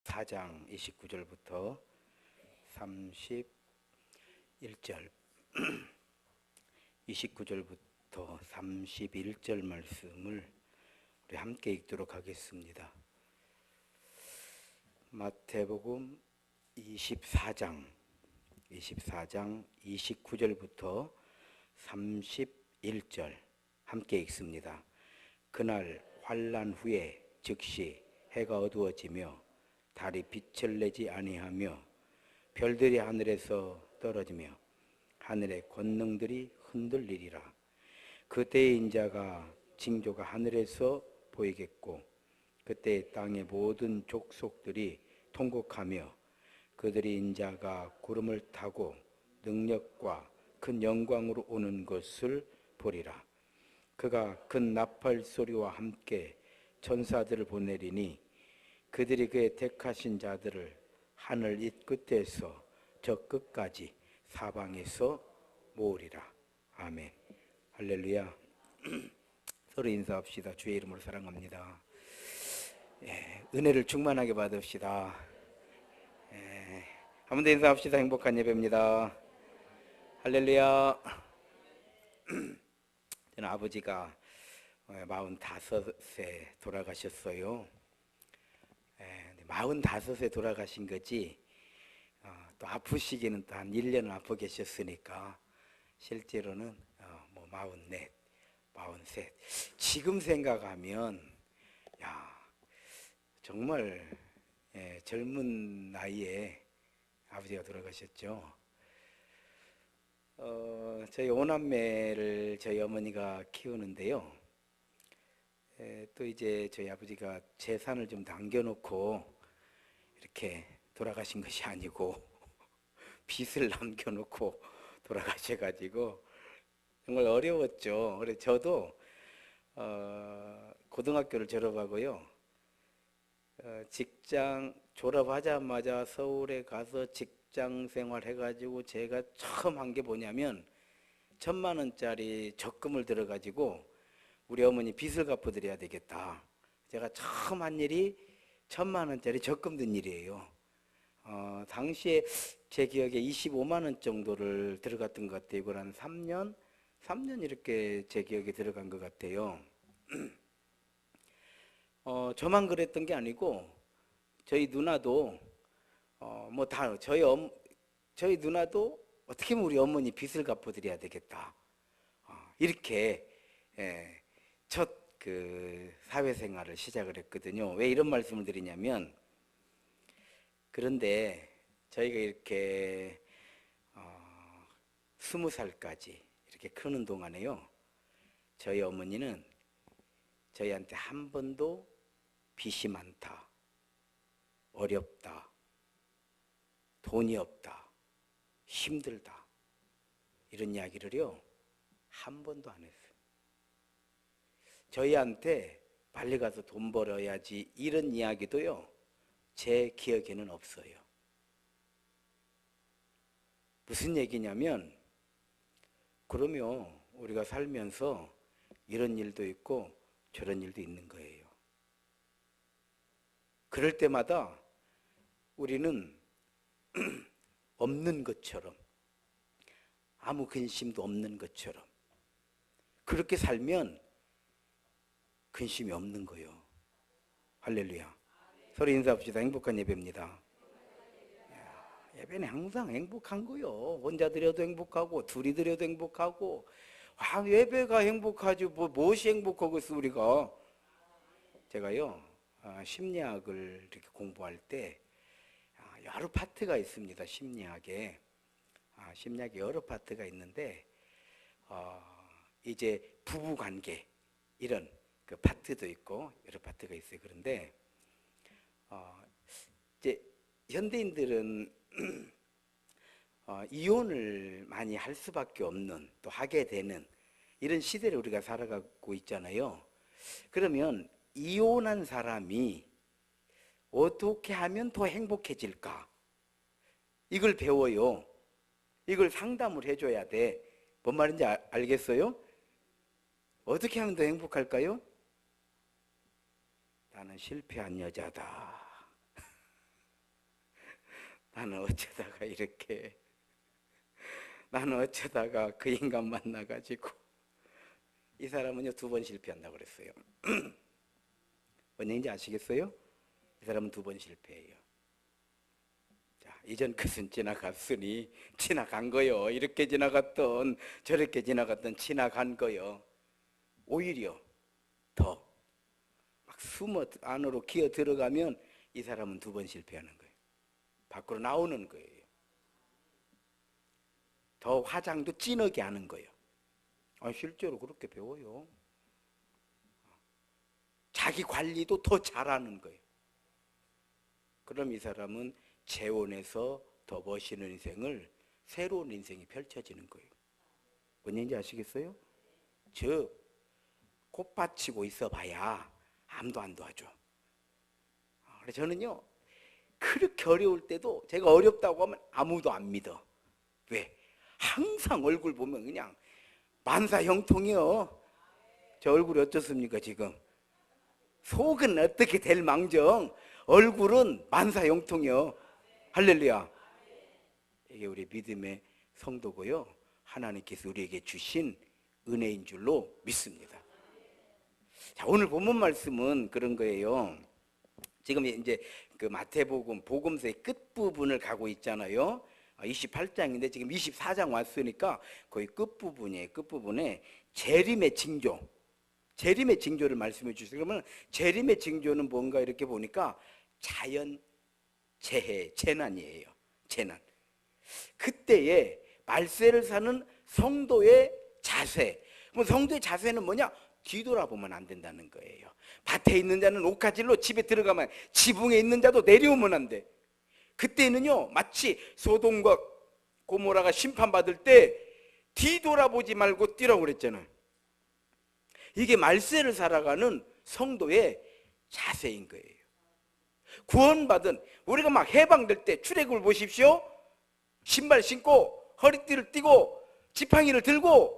24장 29절부터 31절 29절부터 31절 말씀을 우리 함께 읽도록 하겠습니다. 마태복음 24장 29절부터 31절 함께 읽습니다. 그날 환난 후에 즉시 해가 어두워지며 달이 빛을 내지 아니하며 별들이 하늘에서 떨어지며 하늘의 권능들이 흔들리리라. 그때의 인자가 징조가 하늘에서 보이겠고 그때 땅의 모든 족속들이 통곡하며 그들이 인자가 구름을 타고 능력과 큰 영광으로 오는 것을 보리라. 그가 큰 나팔 소리와 함께 천사들을 보내리니 그들이 그의 택하신 자들을 하늘 이 끝에서 저 끝까지 사방에서 모으리라. 아멘. 할렐루야. 서로 인사합시다. 주의 이름으로 사랑합니다. 은혜를 충만하게 받읍시다. 한 번 더 인사합시다. 행복한 예배입니다. 할렐루야. 저는 아버지가 45세 돌아가셨어요. 45세 돌아가신 거지 또 아프시기는 또 한 1년을 아파 계셨으니까 실제로는 44, 43. 지금 생각하면 정말 젊은 나이에 아버지가 돌아가셨죠. 저희 오남매를 저희 어머니가 키우는데요. 또 이제 저희 아버지가 재산을 좀 남겨놓고 이렇게 돌아가신 것이 아니고 빚을 남겨놓고 돌아가셔가지고 정말 어려웠죠. 그래서 저도 고등학교를 졸업하고요. 직장 졸업하자마자 서울에 가서 직장 생활 해가지고 제가 처음 한 게 뭐냐면 1,000만 원짜리 적금을 들어가지고 우리 어머니 빚을 갚아드려야 되겠다. 제가 처음 한 일이 1,000만 원짜리 적금 든 일이에요. 당시에 제 기억에 25만 원 정도를 들어갔던 것 같아요. 이걸 한 3년 이렇게 제 기억에 들어간 것 같아요. 저만 그랬던 게 아니고 저희 누나도 저희 누나도 어떻게 하면 우리 어머니 빚을 갚아드려야 되겠다. 이렇게 첫 그 사회생활을 시작을 했거든요. 왜 이런 말씀을 드리냐면, 그런데 저희가 이렇게 20살까지 이렇게 크는 동안에요, 저희 어머니는 저희한테 한 번도 빚이 많다, 어렵다, 돈이 없다, 힘들다 이런 이야기를요 한 번도 안 했어요. 저희한테 빨리 가서 돈 벌어야지 이런 이야기도요 제 기억에는 없어요. 무슨 얘기냐면, 그러면 우리가 살면서 이런 일도 있고 저런 일도 있는 거예요. 그럴 때마다 우리는 없는 것처럼, 아무 근심도 없는 것처럼 그렇게 살면 근심이 없는 거예요. 할렐루야. 서로 인사합시다. 행복한 예배입니다. 예배는 항상 행복한 거요. 혼자 드려도 행복하고 둘이 드려도 행복하고. 예배가 행복하지 무엇이 행복하겠어 우리가. 제가요 심리학을 이렇게 공부할 때 여러 파트가 있습니다. 심리학에 여러 파트가 있는데 이제 부부관계 이런 그 파트도 있고 여러 파트가 있어요. 그런데 이제 현대인들은 이혼을 많이 할 수밖에 없는, 또 하게 되는 이런 시대를 우리가 살아가고 있잖아요. 그러면 이혼한 사람이 어떻게 하면 더 행복해질까? 이걸 배워요. 이걸 상담을 해줘야 돼. 뭔 말인지 알겠어요? 어떻게 하면 더 행복할까요? 나는 실패한 여자다. 나는 어쩌다가 이렇게, 나는 어쩌다가 그 인간 만나가지고. 이 사람은요 2번 실패한다고 그랬어요. 뭔 얘기인지 아시겠어요? 이 사람은 2번 실패해요. 자, 이전 것은 지나갔으니 지나간 거요. 이렇게 지나갔던 저렇게 지나갔던 지나간 거요. 오히려 더 막 숨어 안으로 기어 들어가면 이 사람은 2번 실패하는 거예요. 밖으로 나오는 거예요. 더 화장도 진하게 하는 거예요. 실제로 그렇게 배워요. 자기 관리도 더 잘하는 거예요. 그럼 이 사람은 재혼해서 더 멋있는 인생을, 새로운 인생이 펼쳐지는 거예요. 뭔 얘기인지 아시겠어요? 즉 콧받치고 있어 봐야 아무도 안 도와줘. 그래서 저는요 그렇게 어려울 때도 제가 어렵다고 하면 아무도 안 믿어. 왜? 항상 얼굴 보면 그냥 만사형통이요. 저 얼굴이 어떻습니까 지금? 속은 어떻게 될 망정 얼굴은 만사형통이요. 할렐루야. 이게 우리 믿음의 성도고요. 하나님께서 우리에게 주신 은혜인 줄로 믿습니다. 자, 오늘 본문 말씀은 그런 거예요. 지금 이제 그 마태복음 복음서의 끝부분을 가고 있잖아요. 28장인데 지금 24장 왔으니까 거의 끝부분이에요. 끝부분에 재림의 징조, 재림의 징조를 말씀해 주세요. 그러면 재림의 징조는 뭔가 이렇게 보니까 자연 재해, 재난이에요. 재난. 그때에 말세를 사는 성도의 자세. 그럼 성도의 자세는 뭐냐? 뒤돌아보면 안 된다는 거예요. 밭에 있는 자는 옥가질로 집에 들어가면, 지붕에 있는 자도 내려오면 안 돼. 그때는요 마치 소돔과 고모라가 심판받을 때 뒤돌아보지 말고 뛰라고 그랬잖아요. 이게 말세를 살아가는 성도의 자세인 거예요. 구원받은 우리가 막 해방될 때 출애굽을 보십시오. 신발 신고 허리띠를 띠고 지팡이를 들고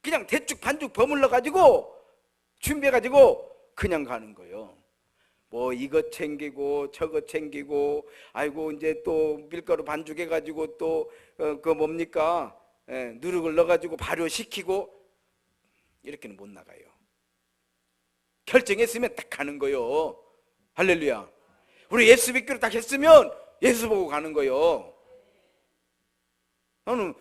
그냥 대충 반죽 버물러 가지고 준비해 가지고 그냥 가는 거예요. 뭐 이것 챙기고 저것 챙기고, 아이고 이제 또 밀가루 반죽해 가지고 또 그 뭡니까, 누룩을 넣어 가지고 발효시키고, 이렇게는 못 나가요. 결정했으면 딱 가는 거예요. 할렐루야. 우리 예수 믿기로 딱 했으면 예수 보고 가는 거예요. 나는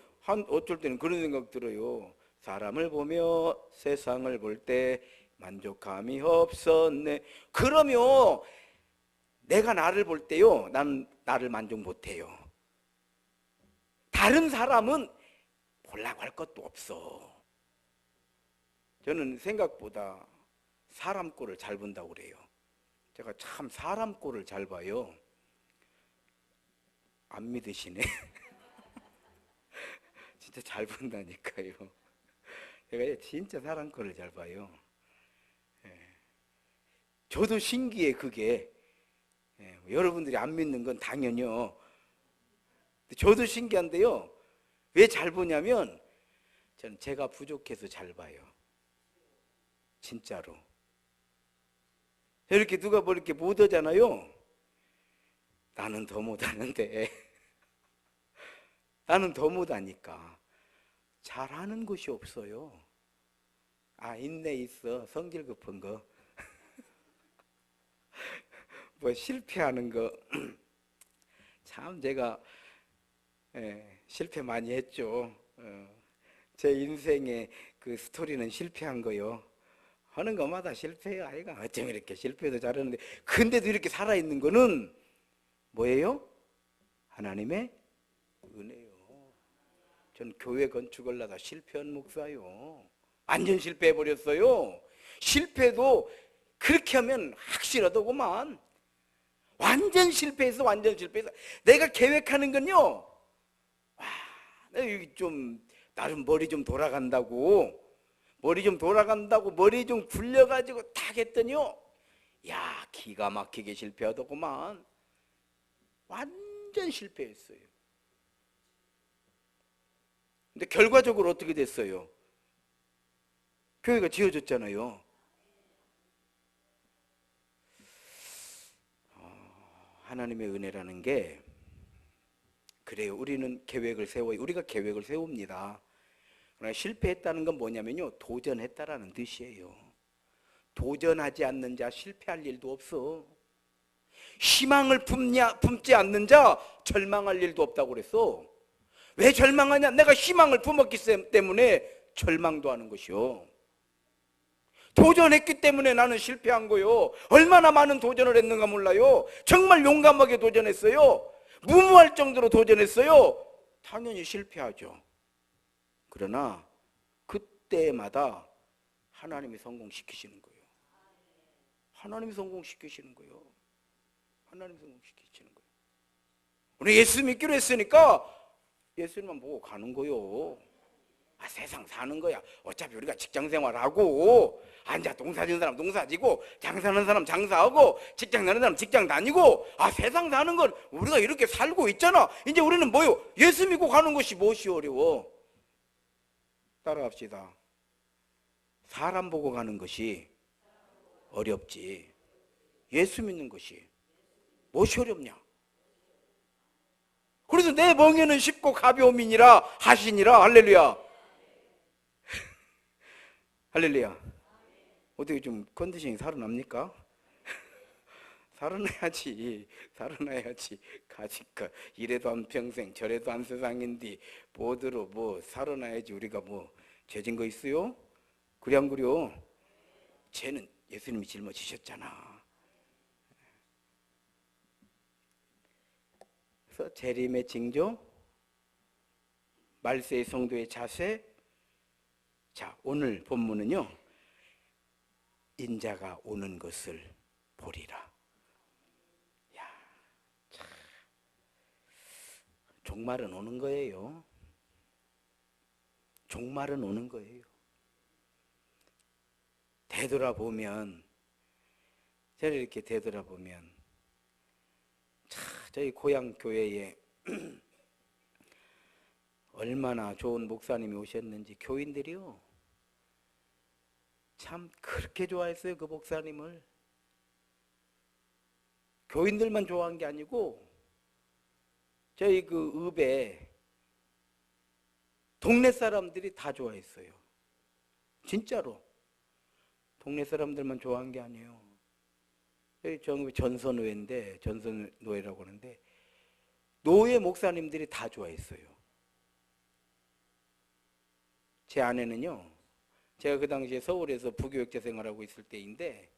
어쩔 때는 그런 생각 들어요. 사람을 보며 세상을 볼 때 만족함이 없었네. 그러면 내가 나를 볼 때요, 난 나를 만족 못해요. 다른 사람은 보려고 할 것도 없어. 저는 생각보다 사람 꼴을 잘 본다고 그래요. 제가 참 사람 꼴을 잘 봐요. 안 믿으시네. 진짜 잘 본다니까요. 제가 진짜 사람 꼴을 잘 봐요. 저도 신기해 그게. 여러분들이 안 믿는 건 당연히요. 저도 신기한데요. 왜 잘 보냐면 저는 제가 부족해서 잘 봐요. 진짜로. 이렇게 누가 뭐 이렇게 못하잖아요. 나는 더 못하는데 나는 더 못하니까 잘하는 것이 없어요. 인내 있어. 성질 급한 거. 뭐 실패하는 거. 참 제가 실패 많이 했죠. 제 인생의 그 스토리는 실패한 거요. 하는 것마다 실패해요. 아이가 어쩜 이렇게 실패도 잘하는데, 근데도 이렇게 살아있는 거는 뭐예요? 하나님의 은혜요. 전 교회 건축을 하다 실패한 목사요. 완전 실패해버렸어요. 실패도 그렇게 하면 확실하더구만. 완전 실패해서 내가 계획하는 건요, 내가 여기 좀 나름 머리 좀 돌아간다고 머리 좀 굴려가지고 딱 했더니요, 야 기가 막히게 실패하더구만. 완전 실패했어요. 근데 결과적으로 어떻게 됐어요? 교회가 지어졌잖아요. 하나님의 은혜라는 게 그래요. 우리는 계획을 세워요. 우리가 계획을 세웁니다. 그러나 실패했다는 건 뭐냐면요, 도전했다라는 뜻이에요. 도전하지 않는 자 실패할 일도 없어. 희망을 품지 않는 자 절망할 일도 없다고 그랬어. 왜 절망하냐? 내가 희망을 품었기 때문에 절망도 하는 것이요. 도전했기 때문에 나는 실패한 거요. 얼마나 많은 도전을 했는가 몰라요. 정말 용감하게 도전했어요. 무모할 정도로 도전했어요. 당연히 실패하죠. 그러나 그때마다 하나님이 성공시키시는 거예요. 하나님이 성공시키시는 거예요. 하나님이 성공시키시는 거예요. 우리 예수 믿기로 했으니까 예수님만 보고 가는 거요. 세상 사는 거야. 어차피 우리가 직장 생활하고 앉아 농사 지는 사람 농사 지고 장사하는 사람 장사하고 직장 다니는 사람 직장 다니고 세상 사는 건 우리가 이렇게 살고 있잖아. 이제 우리는 뭐요? 예수 믿고 가는 것이 무엇이 어려워? 따라갑시다. 사람 보고 가는 것이 어렵지 예수 믿는 것이 무엇이 어렵냐? 그래서 내 멍에는 쉽고 가벼움이니라 하시니라. 할렐루야. 할렐루야. 어떻게 좀 컨디션이 살아납니까? 살아나야지. 가지까 이래도 한 평생 저래도 한 세상인데 뭐들어 뭐 살아나야지. 우리가 뭐 죄진 거 있어요? 그래 안 그래요? 죄는 예수님이 짊어지셨잖아. 그래서 재림의 징조, 말세의 성도의 자세. 자, 오늘 본문은요, 인자가 오는 것을 보리라. 야, 참, 종말은 오는 거예요. 종말은 오는 거예요. 되돌아보면, 저를 이렇게 되돌아보면, 저희 고향 교회에 얼마나 좋은 목사님이 오셨는지 교인들이요, 참 그렇게 좋아했어요. 그 목사님을. 교인들만 좋아한 게 아니고 저희 그 읍에 동네 사람들이 다 좋아했어요. 진짜로. 동네 사람들만 좋아한 게 아니에요. 저희 전선노회인데, 전선노회라고 하는데 노회 목사님들이 다 좋아했어요. 제 아내는요, 제가 그 당시에 서울에서 부교육자 생활하고 있을 때인데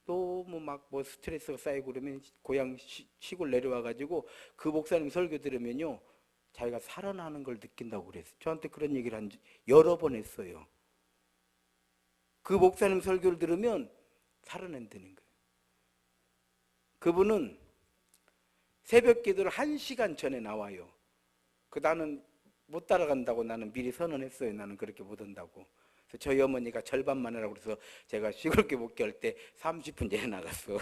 너무 막 뭐 스트레스가 쌓이고 그러면 고향 시골 내려와가지고 그 목사님 설교 들으면요, 자기가 살아나는 걸 느낀다고 그랬어요. 저한테 그런 얘기를 여러 번 했어요. 그 목사님 설교를 들으면 살아낸다는 거예요. 그분은 새벽 기도를 1시간 전에 나와요. 나는 못 따라간다고 나는 미리 선언했어요. 나는 그렇게 못 온다고. 그래서 저희 어머니가 절반만 하라고 그래서 제가 시골교 목회 할 때 30분 전에 나갔어.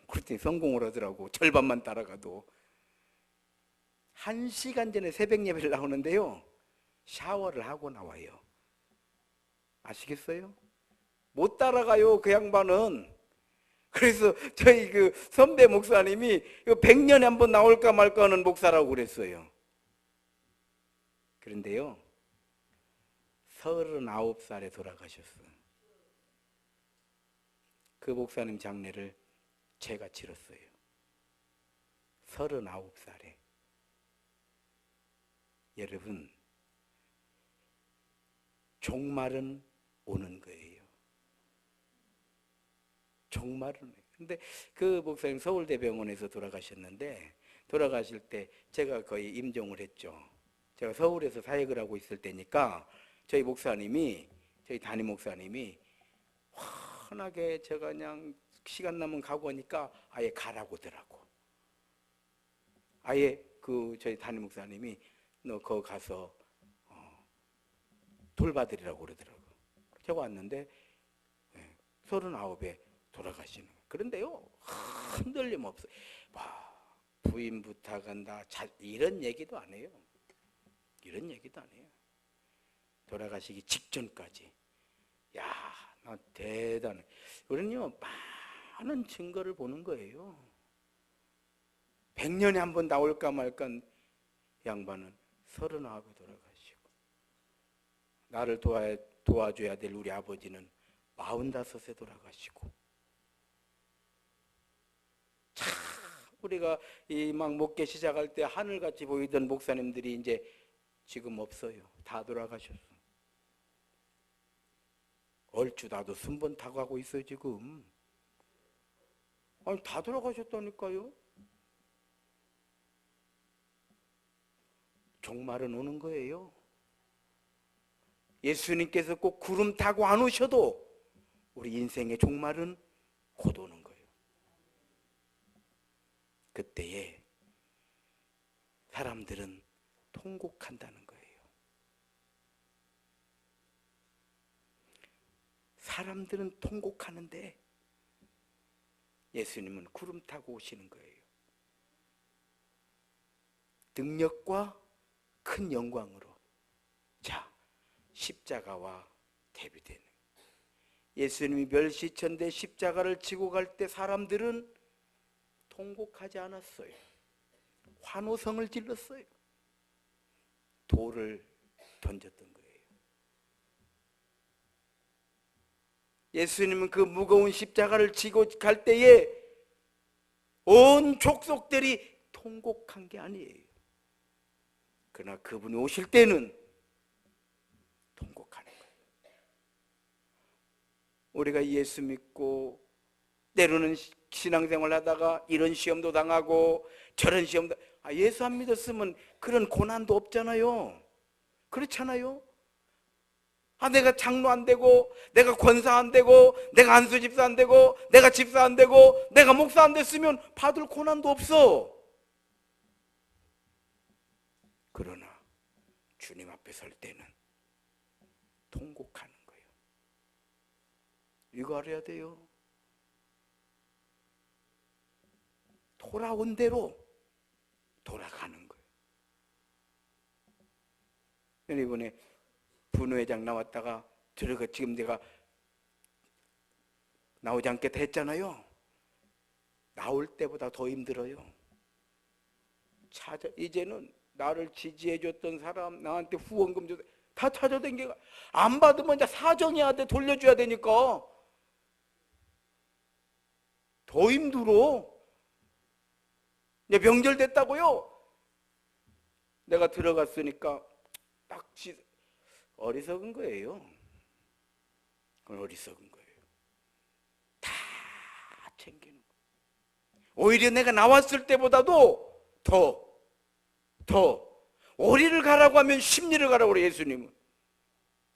그랬더니 성공을 하더라고. 절반만 따라가도. 1시간 전에 새벽 예배를 나오는데요, 샤워를 하고 나와요. 아시겠어요? 못 따라가요, 그 양반은. 그래서 저희 그 선배 목사님이 100년에 한 번 나올까 말까 하는 목사라고 그랬어요. 그런데요, 39살에 돌아가셨어요. 그 목사님 장례를 제가 치렀어요. 39살에. 여러분, 종말은 오는 거예요. 종말은. 근데 그 목사님 서울대병원에서 돌아가셨는데, 돌아가실 때 제가 거의 임종을 했죠. 제가 서울에서 사역을 하고 있을 때니까 저희 목사님이, 저희 담임 목사님이 환하게 제가 그냥 시간 나면 가고 하니까 아예 가라고더라고. 아예 저희 담임 목사님이 너 거기 가서 돌봐드리라고 그러더라고. 제가 왔는데 39에 돌아가시는 거예요. 그런데요, 흔들림 없어요. 부인 부탁한다 이런 얘기도 안 해요. 이런 얘기도 안 해요. 돌아가시기 직전까지. 야, 나 대단해. 우리는요, 많은 증거를 보는 거예요. 100년에 한 번 나올까 말까. 양반은 39에 돌아가시고, 나를 도와줘야 될 우리 아버지는 45에 돌아가시고, 참 우리가 이 막 목회 시작할 때 하늘같이 보이던 목사님들이 이제 지금 없어요. 다 돌아가셨어. 얼추 나도 순번 타고 가고 있어요 지금. 아니 다 돌아가셨다니까요. 종말은 오는 거예요. 예수님께서 꼭 구름 타고 안 오셔도 우리 인생의 종말은 곧 오는 거예요. 그때에 사람들은 통곡한다는 거예요. 사람들은 통곡하는데 예수님은 구름 타고 오시는 거예요. 능력과 큰 영광으로. 자, 십자가와 대비되는 예수님이 멸시천대 십자가를 지고 갈 때 사람들은 통곡하지 않았어요. 환호성을 질렀어요. 돌을 던졌던 거예요. 예수님은 그 무거운 십자가를 지고 갈 때에 온 족속들이 통곡한 게 아니에요. 그러나 그분이 오실 때는 통곡하는 거예요. 우리가 예수 믿고 때로는 신앙생활 하다가 이런 시험도 당하고 저런 시험도, 예수 안 믿었으면 그런 고난도 없잖아요. 그렇잖아요. 내가 장로 안 되고, 내가 권사 안 되고, 내가 안수 집사 안 되고, 내가 집사 안 되고, 내가 목사 안 됐으면 받을 고난도 없어. 그러나 주님 앞에 설 때는 통곡하는 거예요. 이거 알아야 돼요. 돌아온 대로 돌아가는 거예요. 이번에 분회장 나왔다가 지금 내가 나오지 않겠다 했잖아요. 나올 때보다 더 힘들어요. 이제는 나를 지지해줬던 사람, 나한테 후원금 줘, 다 찾아다니까 안 받으면 이제 사정해야 돼. 돌려줘야 되니까 더 힘들어. 이제 명절 됐다고요. 내가 들어갔으니까 딱 어리석은 거예요. 그건 어리석은 거예요. 다 챙기는 거예요. 오히려 내가 나왔을 때보다도 더 오리를 가라고 하면 십리를 가라고 그래요. 예수님은.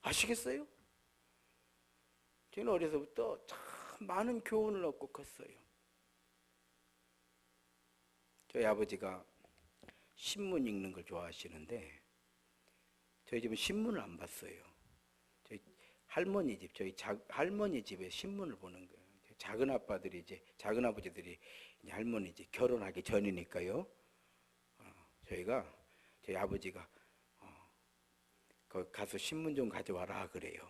아시겠어요? 저는 어려서부터 참 많은 교훈을 얻고 컸어요. 저희 아버지가 신문 읽는 걸 좋아하시는데 저희 집은 신문을 안 봤어요. 저희 할머니 집, 할머니 집에 신문을 보는 거예요. 작은 아빠들이 작은 아버지들이 할머니 집 결혼하기 전이니까요. 저희 아버지가 거기 가서 신문 좀 가져와라 그래요.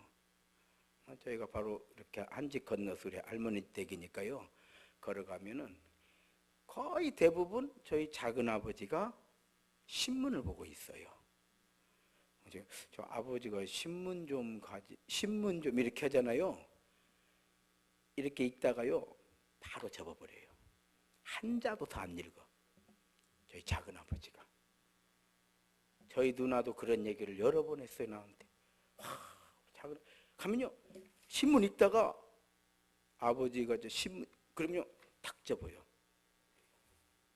저희가 바로 이렇게 한 집 건너서 우리 할머니 댁이니까요. 걸어가면은 거의 대부분 저희 작은 아버지가 신문을 보고 있어요. 저 아버지가 신문 좀 이렇게 하잖아요. 이렇게 읽다가요 바로 접어버려요. 한자도 더 안 읽어. 저희 작은 아버지가. 저희 누나도 그런 얘기를 여러 번 했어요 나한테. 가면요 신문 읽다가 아버지가 신문 그러면요 탁 접어요.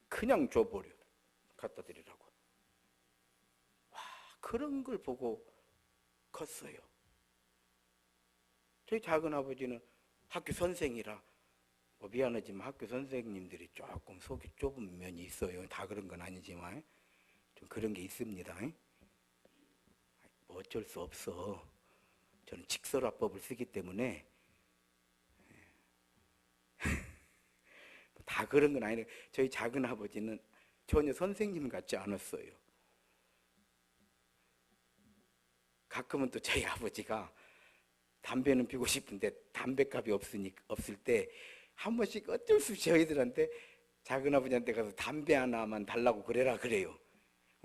그냥 줘버려. 갖다 드리라고. 그런 걸 보고 컸어요. 저희 작은 아버지는 학교 선생이라 미안하지만 학교 선생님들이 조금 속이 좁은 면이 있어요. 다 그런 건 아니지만 좀 그런 게 있습니다. 뭐 어쩔 수 없어. 저는 직설화법을 쓰기 때문에 다 그런 건 아니에요. 저희 작은 아버지는 전혀 선생님 같지 않았어요. 가끔은 또 저희 아버지가 담배는 피우고 싶은데 담배값이 없을 때 한 번씩 어쩔 수 없이 저희들한테 작은 아버지한테 가서 담배 하나만 달라고 그래라 그래요.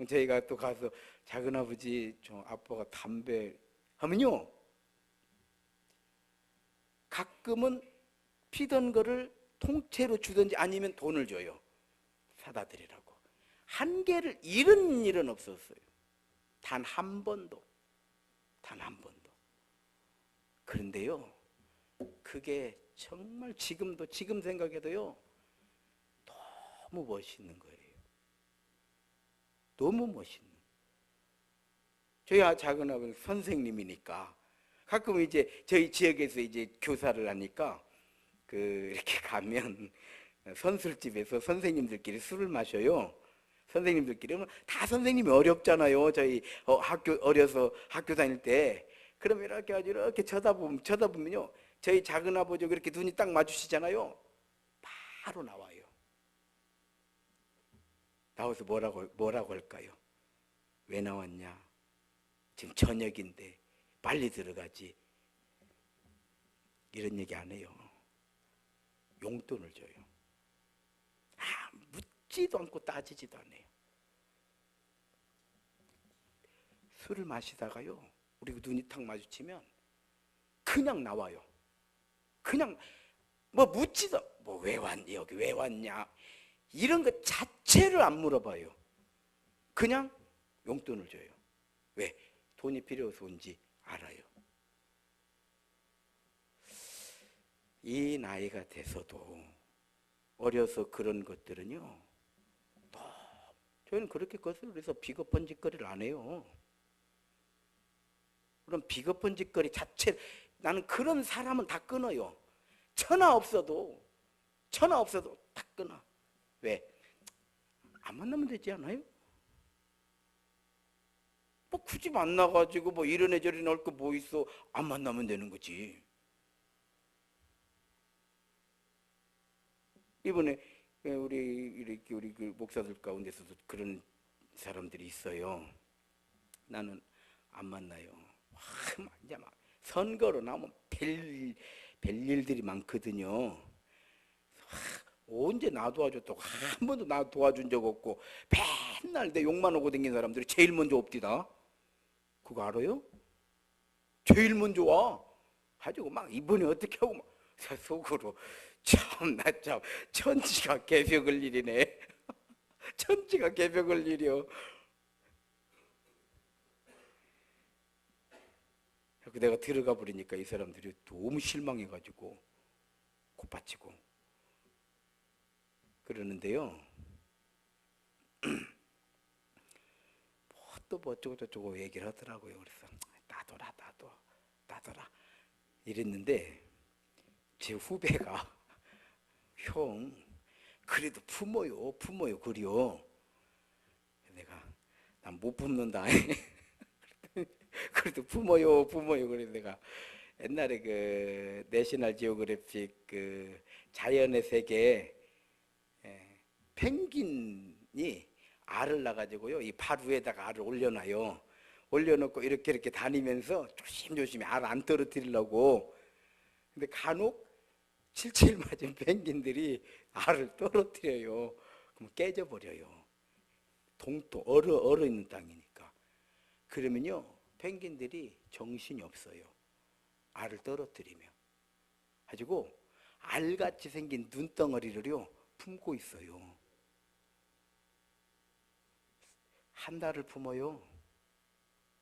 저희가 또 가서 작은아버지 저 아빠가 담배 하면요, 가끔은 피던 거를 통째로 주든지 아니면 돈을 줘요. 사다 드리라고. 한 개를 잃은 일은 없었어요. 단 한 번도. 단 한 번도. 그런데요, 그게 정말 지금도, 지금 생각해도요, 너무 멋있는 거예요. 너무 멋있는. 저희 작은아버지 선생님이니까 가끔 이제 저희 지역에서 이제 교사를 하니까 이렇게 가면 선술집에서 선생님들끼리 술을 마셔요. 선생님들끼리. 다 선생님이 어렵잖아요. 저희 학교 어려서 학교 다닐 때. 그러면 이렇게 아주 이렇게 쳐다보면요, 저희 작은아버지 그렇게 눈이 딱 마주치잖아요. 바로 나와요. 나와서 뭐라고 할까요? 왜 나왔냐? 지금 저녁인데 빨리 들어가지. 이런 얘기 안 해요. 용돈을 줘요. 묻지도 않고 따지지도 않아요. 술을 마시다가요, 우리 눈이 탁 마주치면 그냥 나와요. 그냥 뭐 묻지도, 뭐 왜 왔니, 여기 왜 왔냐, 이런 것 자체를 안 물어봐요. 그냥 용돈을 줘요. 왜? 돈이 필요해서 온지 알아요. 이 나이가 돼서도 어려서 그런 것들은요, 저희는 그렇게 거슬려서 비겁한 짓거리를 안 해요. 그럼 비겁한 짓거리 자체, 나는 그런 사람은 다 끊어요. 천하 없어도 다 끊어. 왜? 안 만나면 되지 않아요? 뭐 굳이 만나가지고 뭐 이런 애저리 나올 거 뭐 있어. 안 만나면 되는 거지. 이번에 우리 그 목사들 가운데서도 그런 사람들이 있어요. 나는 안 만나요. 이제 막 선거로 나오면 별일들이 많거든요. 언제 나 도와줬다고 한 번도 나 도와준 적 없고 맨날 내 욕만 하고 다니는 사람들이 제일 먼저 없디다. 그거 알아요? 제일 먼저 와 가지고 막 이번에 어떻게 하고 막 속으로 참나 참 천지가 개벽을 일이네. 천지가 개벽을 일이요. 내가 들어가 버리니까 이 사람들이 너무 실망해가지고 콧바치고 그러는데요. 또 뭐 어쩌고 저쩌고 얘기를 하더라고요. 그래서 놔둬라 이랬는데 제 후배가 형 그래도 품어요 그려. 내가 난 못 품는다. 그래도 품어요. 그래서 내가 옛날에 그 내셔널 지오그래픽 그 자연의 세계 펭귄이 알을 낳아가지고요, 이 발 위에다가 알을 올려놔요. 올려놓고 이렇게 다니면서 조심조심히 알 안 떨어뜨리려고. 근데 간혹 칠칠 맞은 펭귄들이 알을 떨어뜨려요. 그럼 깨져버려요. 동토 얼어 있는 땅이니까. 그러면요, 펭귄들이 정신이 없어요. 알을 떨어뜨리면. 가지고 알같이 생긴 눈덩어리를요 품고 있어요. 한 달을 품어요.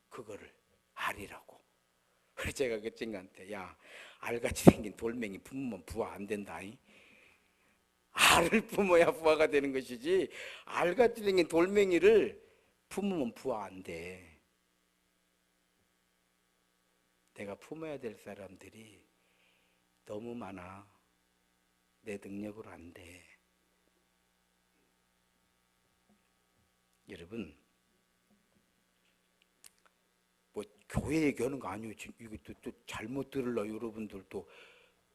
그거를 알이라고. 그래서 제가 그 친구한테 야, 알같이 생긴 돌멩이 품으면 부화 안 된다. 알을 품어야 부화가 되는 것이지 알같이 생긴 돌멩이를 품으면 부화 안 돼. 내가 품어야 될 사람들이 너무 많아. 내 능력으로 안 돼. 여러분, 뭐 교회 얘기하는 거 아니에요. 이거 또 잘못 들을라 여러분들 또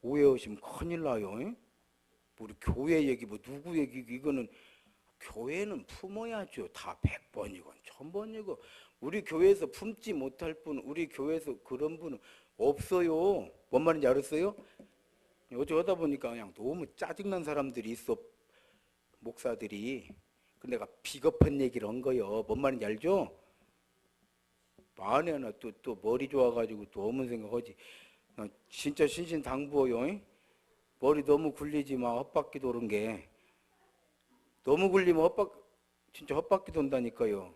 오해하시면 큰일 나요. 우리 교회 얘기 뭐 누구 얘기, 이거는 교회는 품어야죠. 다 100번이고 1000번이고. 우리 교회에서 품지 못할 분, 우리 교회에서 그런 분은 없어요. 뭔 말인지 알았어요? 어제 하다 보니까 그냥 너무 짜증난 사람들이 있어. 목사들이. 내가 비겁한 얘기를 한 거요. 뭔 말인지 알죠? 만에 하나 또 머리 좋아가지고 또 어문 생각하지. 나 진짜 신신당부어요. 잉? 머리 너무 굴리지 마. 헛바퀴 도는 게. 너무 굴리면 진짜 헛바퀴 돈다니까요.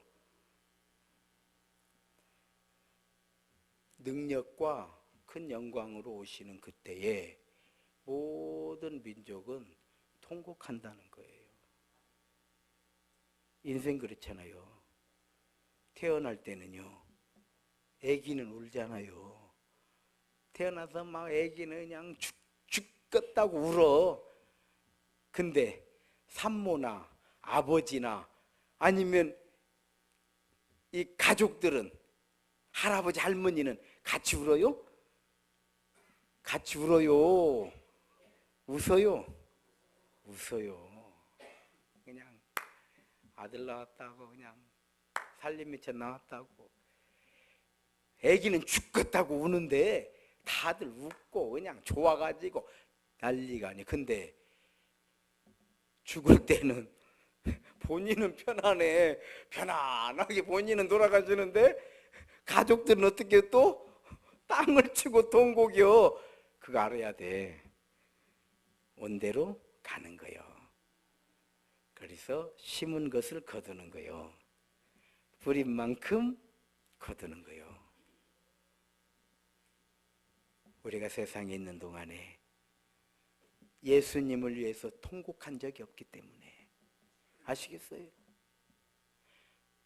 능력과 큰 영광으로 오시는 그때에 모든 민족은 통곡한다는 거예요. 인생 그렇잖아요. 태어날 때는요, 애기는 울잖아요. 태어나서 막 애기는 그냥 죽겠다고 울어. 근데 산모나 아버지나 아니면 이 가족들은, 할아버지 할머니는 같이 울어요? 같이 울어요? 웃어요? 웃어요. 그냥 아들 나왔다고, 그냥 살림 미쳐 나왔다고. 애기는 죽겠다고 우는데 다들 웃고 그냥 좋아가지고 난리가 아니. 근데 죽을 때는 본인은 편안하게 본인은 돌아가시는데 가족들은 어떻게 또 땅을 치고 통곡이요. 그거 알아야 돼. 온대로 가는 거요. 그래서 심은 것을 거두는 거요. 부린 만큼 거두는 거요. 우리가 세상에 있는 동안에 예수님을 위해서 통곡한 적이 없기 때문에, 아시겠어요?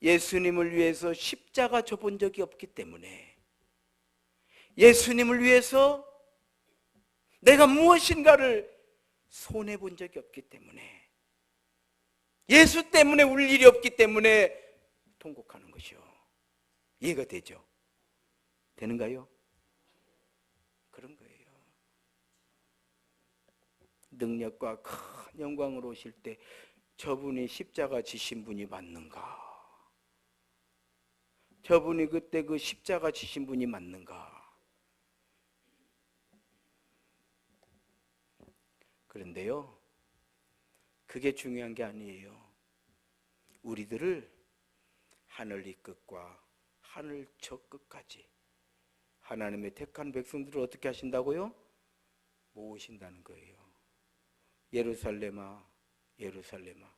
예수님을 위해서 십자가 져본 적이 없기 때문에, 예수님을 위해서 내가 무엇인가를 손해본 적이 없기 때문에, 예수 때문에 울 일이 없기 때문에 통곡하는 것이요. 이해가 되죠? 되는가요? 그런 거예요. 능력과 큰 영광으로 오실 때 저분이 십자가 지신 분이 맞는가? 저분이 그때 그 십자가 지신 분이 맞는가? 그런데요, 그게 중요한 게 아니에요. 우리들을 하늘 이 끝과 하늘 저 끝까지 하나님의 택한 백성들을 어떻게 하신다고요? 모으신다는 거예요. 예루살렘아, 예루살렘아,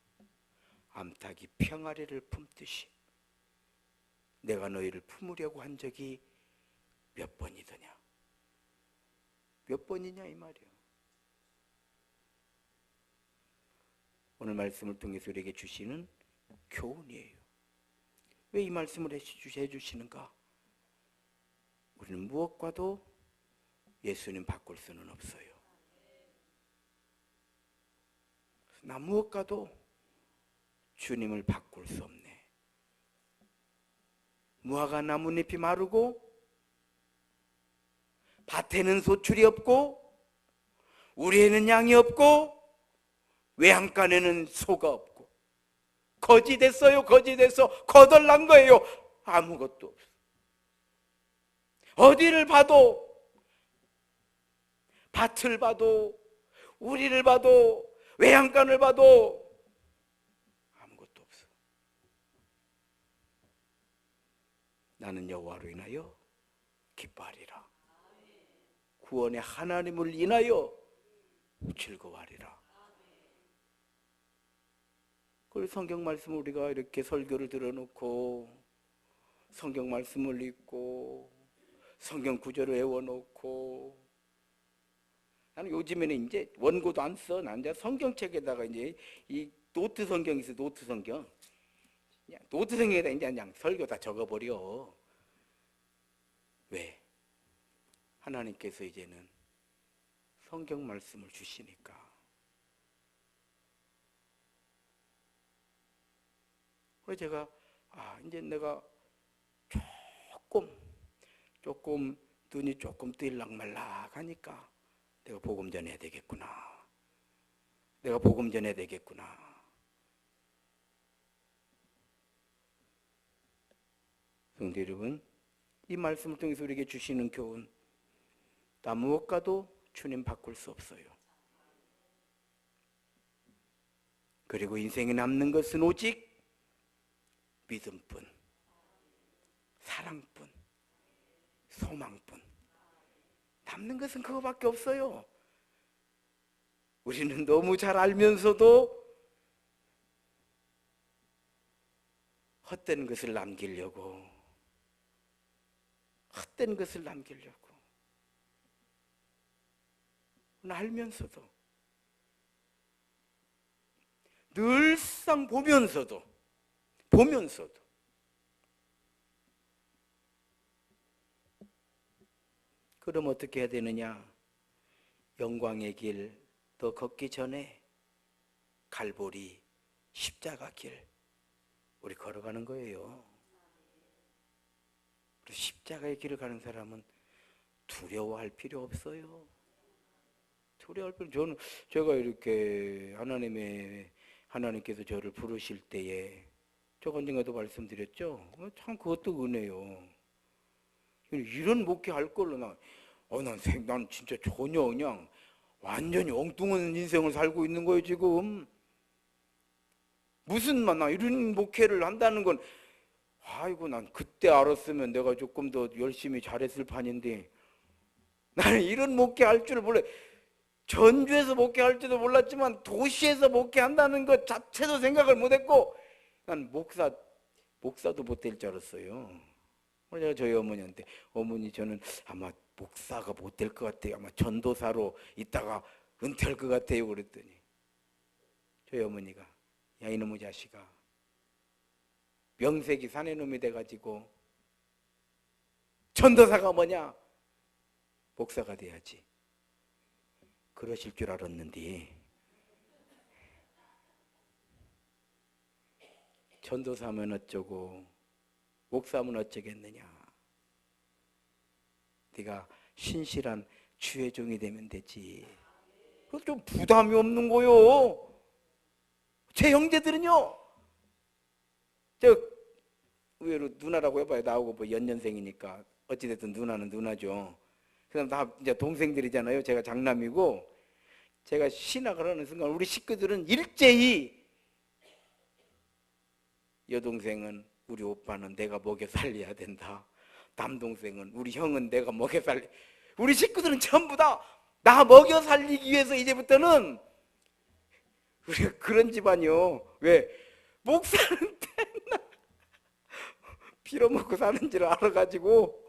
암탉이 평아리를 품듯이 내가 너희를 품으려고 한 적이 몇 번이더냐? 몇 번이냐 이 말이에요. 오늘 말씀을 통해서 우리에게 주시는 교훈이에요. 왜 이 말씀을 해주시는가? 우리는 무엇과도 예수님 바꿀 수는 없어요. 나 무엇과도 주님을 바꿀 수 없네. 무화과 나뭇잎이 마르고 밭에는 소출이 없고 우리에는 양이 없고 외양간에는 소가 없고 거지 됐어요. 거지 돼서 거덜난 거예요. 아무것도 없어. 어디를 봐도, 밭을 봐도 우리를 봐도 외양간을 봐도 아무것도 없어. 나는 여호와로 인하여 기뻐하리라. 구원의 하나님을 인하여 즐거워하리라. 그래서 성경 말씀을 우리가 이렇게 설교를 들어놓고 성경 말씀을 읽고 성경 구절을 외워놓고, 나는 요즘에는 이제 원고도 안 써. 난 이제 성경책에다가 이제 이 노트 성경 있어. 노트 성경. 그냥 노트 성경에다 이제 그냥 설교 다 적어버려. 왜? 하나님께서 이제는 성경 말씀을 주시니까. 그래서 제가 이제 내가 조금 눈이 조금 뜰락말락 하니까 내가 복음 전해야 되겠구나. 내가 복음 전해야 되겠구나. 성도 여러분, 이 말씀을 통해서 우리에게 주시는 교훈, 나 무엇과도 주님 바꿀 수 없어요. 그리고 인생에 남는 것은 오직 믿음뿐, 사랑뿐, 소망뿐. 남는 것은 그거밖에 없어요. 우리는 너무 잘 알면서도 헛된 것을 남기려고, 헛된 것을 남기려고, 알면서도, 늘상 보면서도 그럼 어떻게 해야 되느냐? 영광의 길 더 걷기 전에 갈보리 십자가 길 우리 걸어가는 거예요. 십자가의 길을 가는 사람은 두려워할 필요 없어요. 두려워할 필요. 제가 이렇게 하나님께서 저를 부르실 때에 제가 언젠가도 말씀드렸죠. 참 그것도 은혜요. 이런 목회 할 걸로 난 진짜 전혀 그냥 완전히 엉뚱한 인생을 살고 있는 거예요 지금. 무슨 나 이런 목회를 한다는 건, 아이고 난 그때 알았으면 내가 조금 더 열심히 잘했을 판인데, 나는 이런 목회 할 줄 몰라. 전주에서 목회할 줄도 몰랐지만 도시에서 목회한다는 것 자체도 생각을 못했고, 난 목사도 못 될 줄 알았어요. 제가 저희 어머니한테, 어머니 저는 아마 목사가 못 될 것 같아요. 아마 전도사로 있다가 은퇴할 것 같아요. 그랬더니 저희 어머니가, 야 이놈의 자식아, 명색이 사내놈이 돼가지고 전도사가 뭐냐, 목사가 돼야지. 그러실 줄 알았는데 전도사면 어쩌고 목사면 어쩌겠느냐. 네가 신실한 주의 종이 되면 되지. 그래서 좀 부담이 없는 거요. 제 형제들은요, 저 의외로 누나라고 해봐요. 나하고 뭐 연년생이니까 어찌됐든 누나는 누나죠. 그다음 다 이제 동생들이잖아요. 제가 장남이고, 제가 신학을 하는 순간 우리 식구들은 일제히, 여동생은 우리 오빠는 내가 먹여 살려야 된다. 남동생은 우리 형은 내가 먹여 살려. 우리 식구들은 전부 다 나 먹여 살리기 위해서 이제부터는 우리가 그런 집안이요. 왜? 목사는 맨날 빌어먹고 사는 줄 알아가지고.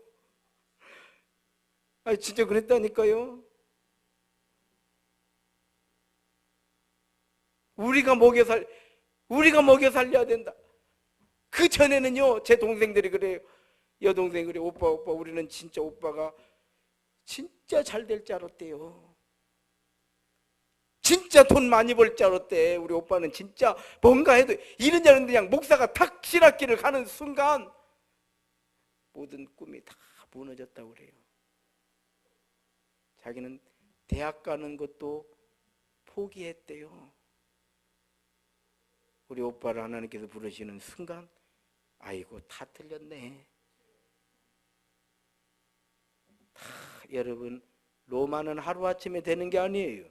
아니 진짜 그랬다니까요. 우리가 먹여 살려야 된다. 그 전에는요, 제 동생들이 그래요. 여동생이 그래, 오빠 우리는 진짜 오빠가 진짜 잘 될 줄 알았대요. 진짜 돈 많이 벌 줄 알았대. 우리 오빠는 진짜 뭔가 해도 이런 줄 알았는데, 그냥 목사가 탁 신학길을 가는 순간 모든 꿈이 다 무너졌다고 그래요. 자기는 대학 가는 것도 포기했대요. 우리 오빠를 하나님께서 부르시는 순간, 아이고 다 틀렸네. 여러분, 로마는 하루아침에 되는 게 아니에요.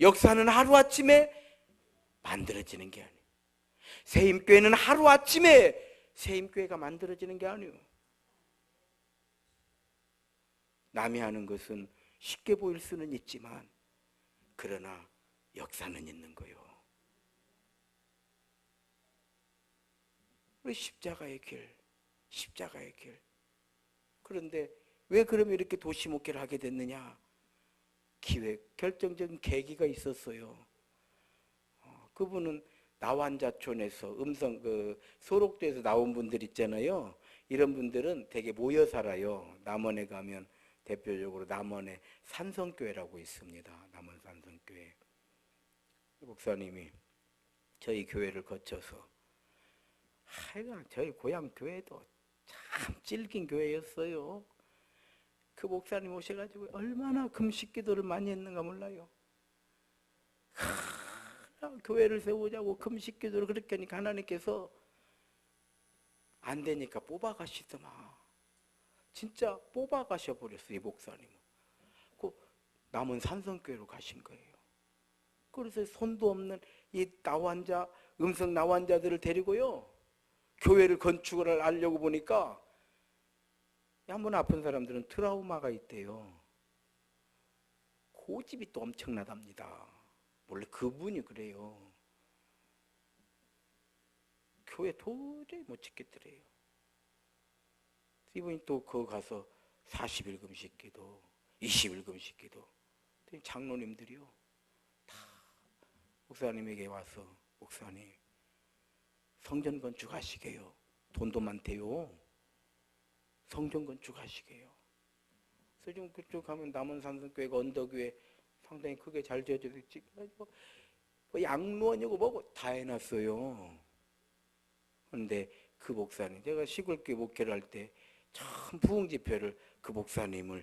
역사는 하루아침에 만들어지는 게 아니에요. 세임교회는 하루아침에 세임교회가 만들어지는 게 아니에요. 남이 하는 것은 쉽게 보일 수는 있지만, 그러나 역사는 있는 거예요. 우리 십자가의 길. 그런데 왜 그러면 이렇게 도시 목회를 하게 됐느냐? 결정적인 계기가 있었어요. 그분은 나완자촌에서 소록도에서 나온 분들 있잖아요. 이런 분들은 되게 모여 살아요. 남원에 가면 대표적으로 남원에 산성교회라고 있습니다. 남원 산성교회. 목사님이 저희 교회를 거쳐서, 하여간 저희 고향 교회도 참 찔긴 교회였어요. 그 목사님 오셔가지고 얼마나 금식 기도를 많이 했는가 몰라요. 교회를 세우자고 금식 기도를 그렇게 하니까 하나님께서 안 되니까 뽑아가시더만. 진짜 뽑아가셔버렸어요. 이 목사님은. 그 남은 산성교회로 가신 거예요. 그래서 손도 없는 이 나환자, 음성 나환자들을 데리고요, 교회를 건축을 하려고 보니까 한번 아픈 사람들은 트라우마가 있대요. 고집이 또 엄청나답니다. 원래 그분이 그래요. 교회 도저히 못 짓겠더래요. 이분이 또 거기 가서 40일 금식 기도, 20일 금식 기도. 장로님들이요, 다 목사님에게 와서, 목사님 성전 건축하시게요. 돈도 많대요. 성전 건축하시게요. 그래서 좀 그쪽 가면 남원산성교회가 언덕 위에 상당히 크게 잘 지어져 있지. 뭐 양로원이고 뭐고 다 해놨어요. 그런데 그 목사님, 제가 시골교회 목회를 할 때 참 부흥 집회를 그 목사님을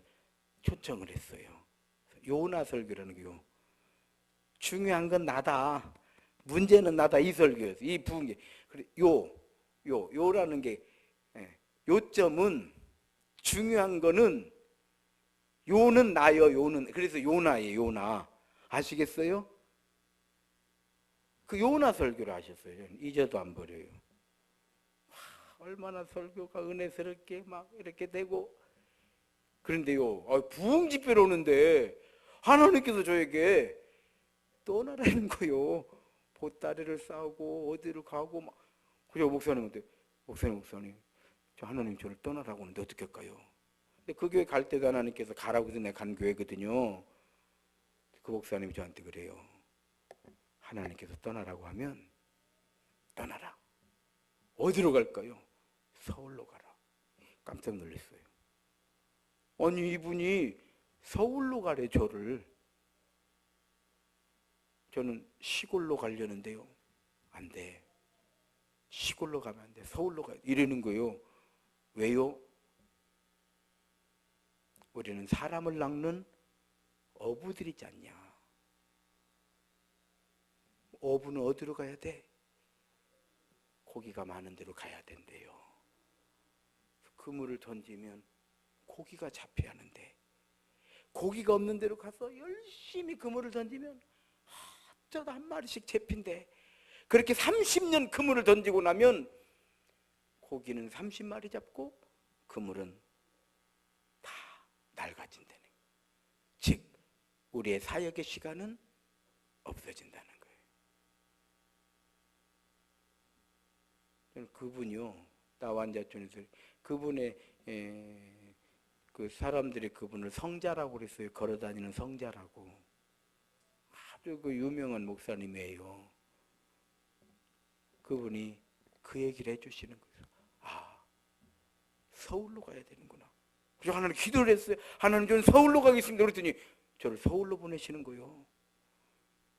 초청을 했어요. 요나 설교라는 거요. 중요한 건 나다, 문제는 나다, 이 설교였어요. 이 부흥. 그래, 요라는 게, 요점은, 중요한 거는 요는 나요. 요는, 그래서 요나예요. 요나 아시겠어요? 그 요나 설교를 하셨어요. 잊어도 안 버려요. 얼마나 설교가 은혜스럽게 막 이렇게 되고. 그런데요, 부흥 집회로 오는데 하나님께서 저에게 떠나라는 거요. 보따리를 싸고 어디로 가고 막. 그래서 목사님한테, 목사님, 저 하나님 저를 떠나라고 하는데 어떻게 할까요? 근데 그 교회 갈 때도 하나님께서 가라고 해서 내가 간 교회거든요. 그 목사님이 저한테 그래요. 하나님께서 떠나라고 하면 떠나라. 어디로 갈까요? 서울로 가라. 깜짝 놀랐어요. 아니, 이분이 서울로 가래, 저를. 저는 시골로 가려는데요, 안 돼. 시골로 가면 안 돼. 서울로 가야 돼. 이러는 거예요. 왜요? 우리는 사람을 낚는 어부들이지 않냐. 어부는 어디로 가야 돼? 고기가 많은 데로 가야 된대요. 그물을 던지면 고기가 잡혀야 하는데, 고기가 없는 데로 가서 열심히 그물을 던지면 어쩌다 한 마리씩 잡힌대. 그렇게 30년 그물을 던지고 나면 고기는 30마리 잡고 그물은 다 낡아진다는 거예요. 즉 우리의 사역의 시간은 없어진다는 거예요. 그분이요, 나완자촌에서 그분의 그 사람들이 그분을 성자라고 그랬어요. 걸어다니는 성자라고. 아주 그 유명한 목사님이에요. 그분이 그 얘기를 해주시는 거예요. 아, 서울로 가야 되는구나. 그래서 하나님 기도를 했어요. 하나님, 저는 서울로 가겠습니다. 그랬더니 저를 서울로 보내시는 거예요.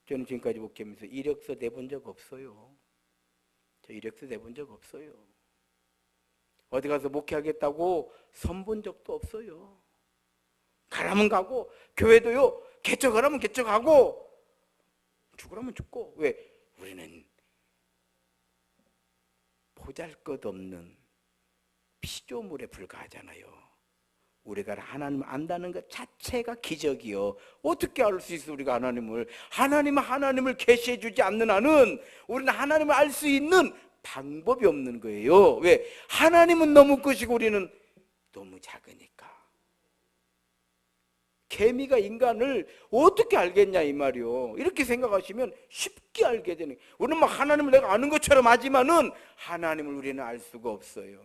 저는 지금까지 목회하면서 이력서 내본 적 없어요. 저 이력서 내본 적 없어요. 어디 가서 목회하겠다고 선본 적도 없어요. 가라면 가고, 교회도요, 개척하라면 개척하고, 죽으라면 죽고. 왜? 우리는 보잘것없는 피조물에 불과하잖아요. 우리가 하나님을 안다는 것 자체가 기적이요. 어떻게 알 수 있어, 우리가 하나님을? 하나님을 계시해 주지 않는 한은 우리는 하나님을 알 수 있는 방법이 없는 거예요. 왜? 하나님은 너무 크시고 우리는 너무 작으니까. 개미가 인간을 어떻게 알겠냐 이 말이요. 이렇게 생각하시면 쉽게 알게 되는. 우리는 막 하나님을 내가 아는 것처럼 하지만은 하나님을 우리는 알 수가 없어요.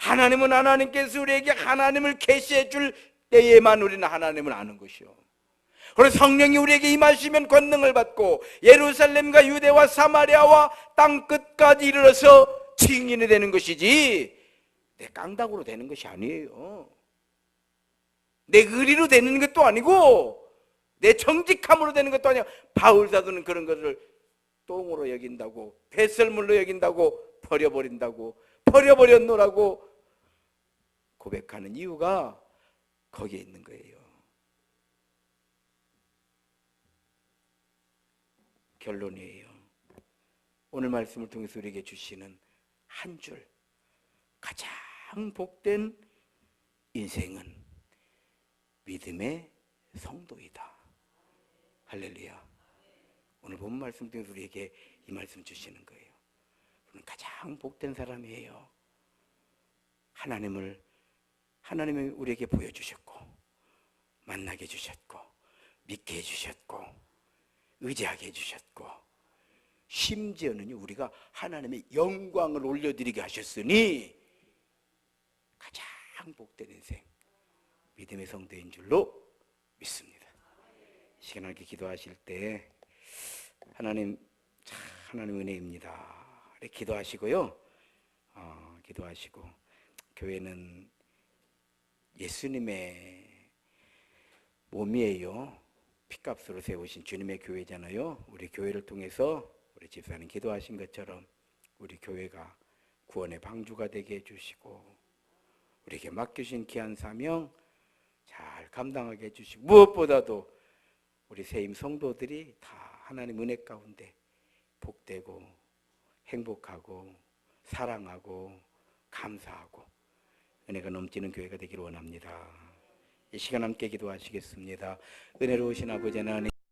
하나님은 하나님께서 우리에게 하나님을 계시해 줄 때에만 우리는 하나님을 아는 것이요. 그래서 성령이 우리에게 임하시면 권능을 받고 예루살렘과 유대와 사마리아와 땅 끝까지 이르러서 증인이 되는 것이지, 내 깡다구로 되는 것이 아니에요. 내 의리로 되는 것도 아니고 내 정직함으로 되는 것도 아니야. 바울 사도는 그런 것을 똥으로 여긴다고, 배설물로 여긴다고, 버려버렸노라고 고백하는 이유가 거기에 있는 거예요. 결론이에요. 오늘 말씀을 통해서 우리에게 주시는 한 줄, 가장 복된 인생은 믿음의 성도이다. 할렐루야. 오늘 본 말씀 중에서 우리에게 이 말씀 주시는 거예요. 우리는 가장 복된 사람이에요. 하나님이 우리에게 보여주셨고, 만나게 해주셨고, 믿게 해주셨고, 의지하게 해주셨고, 심지어는 우리가 하나님의 영광을 올려드리게 하셨으니 가장 복된 인생, 믿음의 성도인 줄로 믿습니다. 이 시간에 이렇게 기도하실 때 하나님 은혜입니다. 이렇게 기도하시고요. 기도하시고, 교회는 예수님의 몸이에요. 피값으로 세우신 주님의 교회잖아요. 우리 교회를 통해서 우리 집사님 기도하신 것처럼 우리 교회가 구원의 방주가 되게 해주시고, 우리에게 맡겨주신 귀한 사명 잘 감당하게 해주시고, 무엇보다도 우리 세임 성도들이 다 하나님 은혜 가운데 복되고 행복하고 사랑하고 감사하고 은혜가 넘치는 교회가 되기를 원합니다. 이 시간 함께 기도하시겠습니다. 은혜로우신 아버지 하나님,